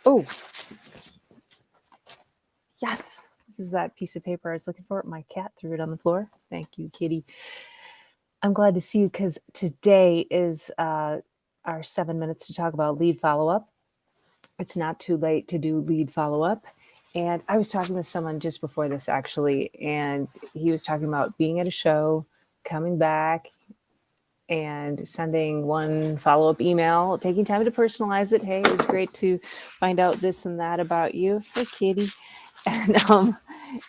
Oh, yes. This is that piece of paper I was looking for. My cat threw it on the floor. Thank you, kitty. I'm glad to see you because today is our 7 minutes to talk about lead follow up. It's not too late to do lead follow up. And I was talking with someone just before this actually, and he was talking about being at a show, coming back, and sending one follow up email, taking time to personalize it. Hey, it was great to find out this and that about you. Hey, kitty.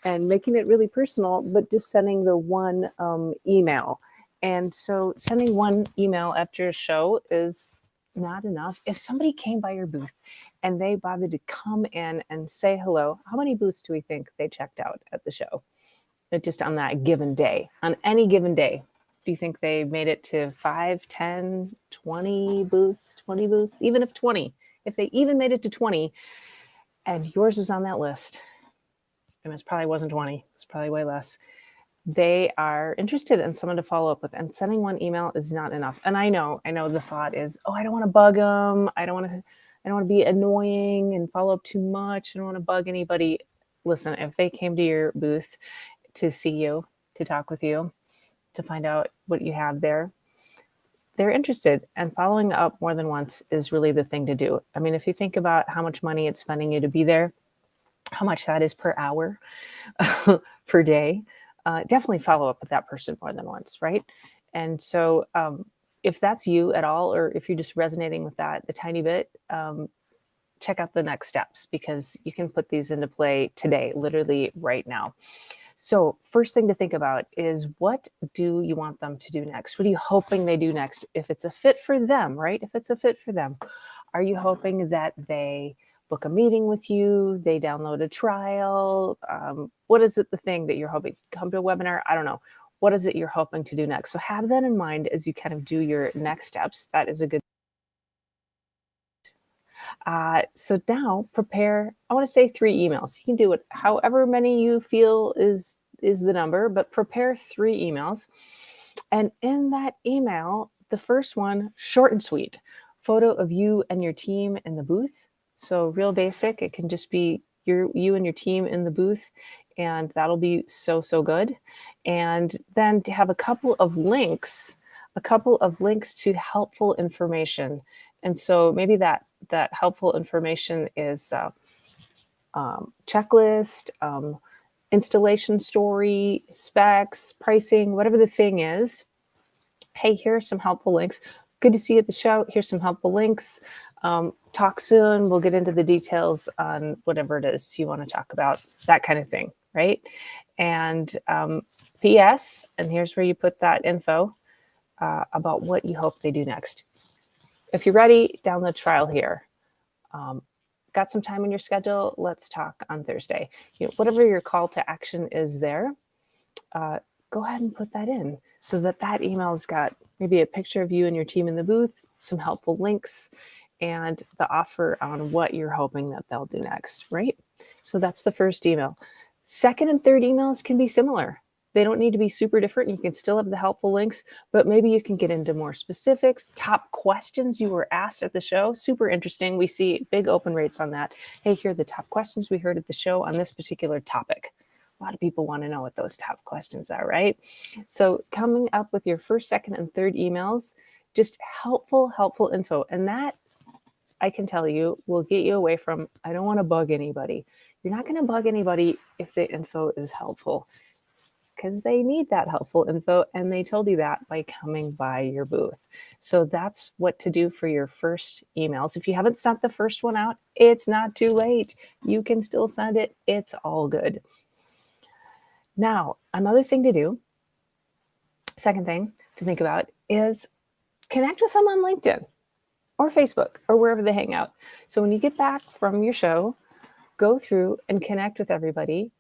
And making it really personal, but just sending the one email. And so sending one email after a show is not enough. If somebody came by your booth and they bothered to come in and say hello, how many booths do we think they checked out at the show? Just on that given day, on any given day. Do you think they made it to 5, 10, 20 booths, 20 booths, even if 20? If they even made it to 20 and yours was on that list, and it probably wasn't 20, it's probably way less, they are interested in someone to follow up with, and sending one email is not enough. And I know the thought is, oh, I don't want to bug them. I don't want to be annoying and follow up too much. I don't want to bug anybody. Listen, if they came to your booth to see you, to talk with you, to find out what you have there, they're interested, and following up more than once is really the thing to do. I mean, if you think about how much money it's spending you to be there, how much that is per hour, per day, definitely follow up with that person more than once, right? And so if that's you at all, or if you're just resonating with that a tiny bit, check out the next steps, because you can put these into play today, literally right now. So first thing to think about is, what do you want them to do next? What are you hoping they do next? If it's a fit for them, right? If it's a fit for them, are you hoping that they book a meeting with you, they download a trial? What is it, the thing that you're hoping? Come to a webinar? I don't know. What is it you're hoping to do next? So have that in mind as you kind of do your next steps. That is a good. So now prepare, I want to say 3 emails. You can do it however many you feel is the number, but prepare 3 emails. And in that email, the first one, short and sweet, photo of you and your team in the booth. So real basic. It can just be you and your team in the booth, and that'll be so good. And then to have a couple of links to helpful information. And so maybe that helpful information is checklist, installation story, specs, pricing, whatever the thing is. Hey, here are some helpful links. Good to see you at the show. Here's some helpful links. Talk soon. We'll get into the details on whatever it is you want to talk about, that kind of thing, right? And PS, and here's where you put that info about what you hope they do next. If you're ready, download the trial here. Got some time in your schedule? Let's talk on Thursday. Whatever your call to action is there, go ahead and put that in, so that email's got maybe a picture of you and your team in the booth, some helpful links, and the offer on what you're hoping that they'll do next, right? So that's the first email. Second and third emails can be similar. They don't need to be super different. You can still have the helpful links, but maybe you can get into more specifics. Top questions you were asked at the show. Super interesting. We see big open rates on that. Hey, here are the top questions we heard at the show on this particular topic. A lot of people want to know what those top questions are, right? So coming up with your first, second, and third emails, just helpful info. And that, I can tell you, will get you away from, I don't want to bug anybody. You're not going to bug anybody if the info is helpful, because they need that helpful info, and they told you that by coming by your booth. So that's what to do for your first emails. If you haven't sent the first one out, it's not too late. You can still send it. It's all good. Now, another thing to do, second thing to think about, is connect with them on LinkedIn or Facebook or wherever they hang out. So when you get back from your show, go through and connect with everybody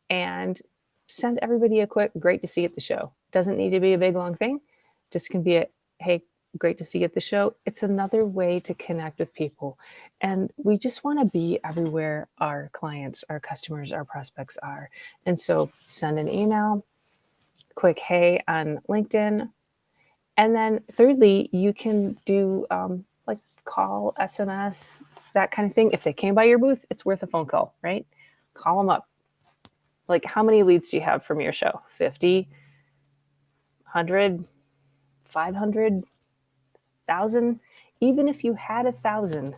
and send everybody a quick great to see you at the show. Doesn't need to be a big long thing. Just can be a, hey, great to see you at the show. It's another way to connect with people. And we just want to be everywhere our clients, our customers, our prospects are. And so send an email, quick hey on LinkedIn. And then thirdly, you can do like call, SMS, that kind of thing. If they came by your booth, it's worth a phone call, right? Call them up. Like, how many leads do you have from your show? 50, 100, 500, 1,000? Even if you had 1,000,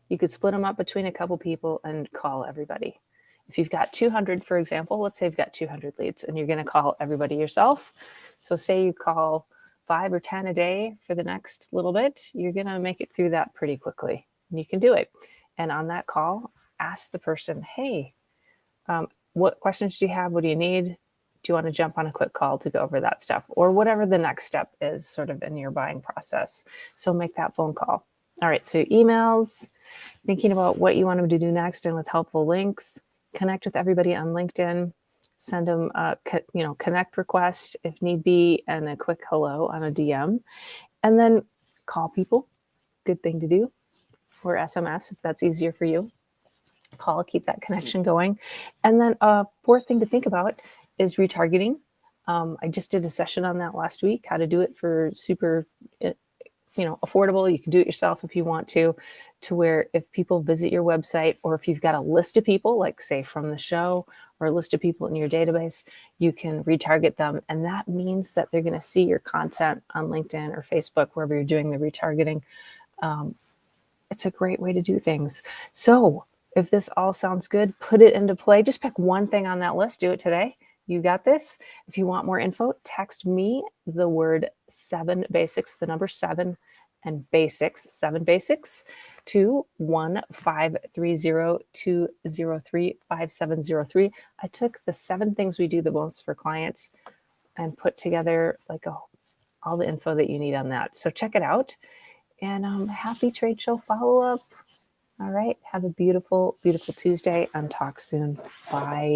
you could split them up between a couple people and call everybody. If you've got 200, for example, let's say you've got 200 leads and you're going to call everybody yourself. So say you call 5 or 10 a day for the next little bit, you're going to make it through that pretty quickly. And you can do it. And on that call, ask the person, hey, what questions do you have? What do you need? Do you want to jump on a quick call to go over that stuff? Or whatever the next step is sort of in your buying process. So make that phone call. All right, so emails, thinking about what you want them to do next and with helpful links, connect with everybody on LinkedIn, send them a connect request if need be, and a quick hello on a DM, and then call people. Good thing to do, or SMS if that's easier for you. Call, keep that connection going. And then fourth thing to think about is retargeting. I just did a session on that last week, how to do it for super affordable. You can do it yourself if you want to where if people visit your website, or if you've got a list of people, like say from the show, or a list of people in your database, you can retarget them. And that means that they're going to see your content on LinkedIn or Facebook, wherever you're doing the retargeting. It's a great way to do things. So if this all sounds good, put it into play. Just pick one thing on that list. Do it today. You got this. If you want more info, text me the word 7 basics, the number 7 and basics, 7 basics, to 1-530-203-5703. I took the 7 things we do the most for clients and put together all the info that you need on that. So check it out. And happy trade show follow-up. All right. Have a beautiful, beautiful Tuesday, and talk soon. Bye.